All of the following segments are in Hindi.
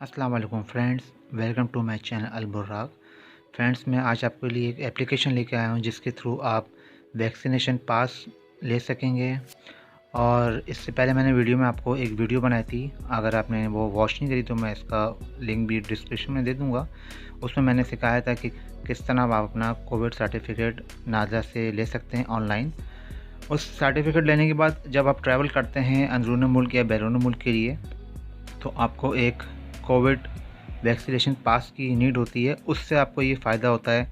अस्सलाम वालेकुम friends, welcome to my channel Al Buraq. Friends, मैं आज आपके लिए एक एप्लीकेशन लेके आया हूँ जिसके थ्रू आप वैक्सीनेशन पास ले सकेंगे। और इससे पहले मैंने वीडियो में आपको एक वीडियो बनाई थी, अगर आपने वो वॉच नहीं करी तो मैं इसका लिंक भी डिस्क्रिप्शन में दे दूँगा। उसमें मैंने सिखाया था कि किस तरह आप अपना कोविड सर्टिफिकेट नाज़ा से ले सकते हैं ऑनलाइन। उस सर्टिफिकेट लेने के बाद जब आप ट्रैवल करते हैं अंदरूनी मुल्क या बैरून मुल्क के लिए, तो आपको एक कोविड वैक्सीनेशन पास की नीड होती है। उससे आपको ये फ़ायदा होता है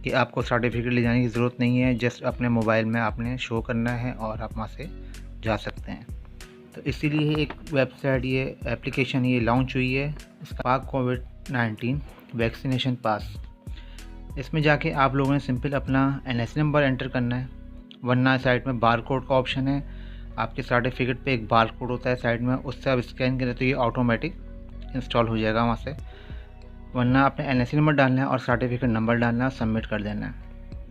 कि आपको सर्टिफिकेट ले जाने की ज़रूरत नहीं है, जस्ट अपने मोबाइल में आपने शो करना है और आप वहाँ से जा सकते हैं। तो इसीलिए एक वेबसाइट, ये एप्लीकेशन ये लॉन्च हुई है, इसका पाक कोविड-19 वैक्सीनेशन पास। इसमें जाके आप लोगों ने सिंपल अपना एनआईसी नंबर एंटर करना है, वरना साइड में बार कोड का ऑप्शन है। आपके सर्टिफिकेट पे एक बार कोड होता है साइड में, उससे आप स्कैन करें तो ये ऑटोमेटिक इंस्टॉल हो जाएगा वहाँ से। वरना आपने एनआईसी नंबर डालना है और सर्टिफिकेट नंबर डालना है, सबमिट कर देना है,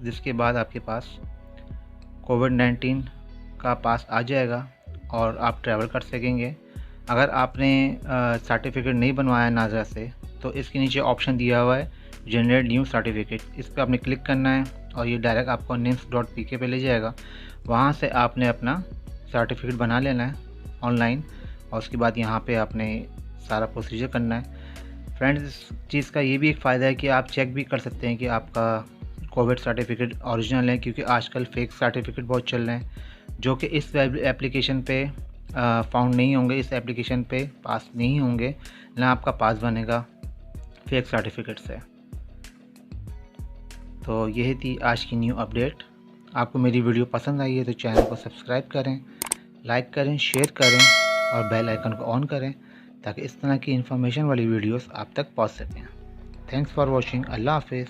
जिसके बाद आपके पास कोविड-19 का पास आ जाएगा और आप ट्रैवल कर सकेंगे। अगर आपने सर्टिफिकेट नहीं बनवाया नाज़ा से, तो इसके नीचे ऑप्शन दिया हुआ है जनरेट न्यू सर्टिफिकेट, इस पर आपने क्लिक करना है और ये डायरेक्ट आपको nims.pk पे ले जाएगा। वहाँ से आपने अपना सर्टिफिकेट बना लेना है ऑनलाइन और उसके बाद यहाँ पे आपने सारा प्रोसीजर करना है। फ्रेंड्स, इस चीज़ का ये भी एक फ़ायदा है कि आप चेक भी कर सकते हैं कि आपका कोविड सर्टिफिकेट ओरिजिनल है, क्योंकि आजकल फ़ेक सर्टिफिकेट बहुत चल रहे हैं जो कि इस वेब एप्लीकेशन पे फाउंड नहीं होंगे, इस एप्लीकेशन पे पास नहीं होंगे, ना आपका पास बनेगा फेक सर्टिफिकेट से। तो यही थी आज की न्यू अपडेट। आपको मेरी वीडियो पसंद आई है तो चैनल को सब्सक्राइब करें, लाइक करें, शेयर करें और बेल आइकन को ऑन करें ताकि इस तरह की इन्फॉर्मेशन वाली वीडियोस आप तक पहुंच सकें। Thanks for watching. अल्लाह हाफिज़।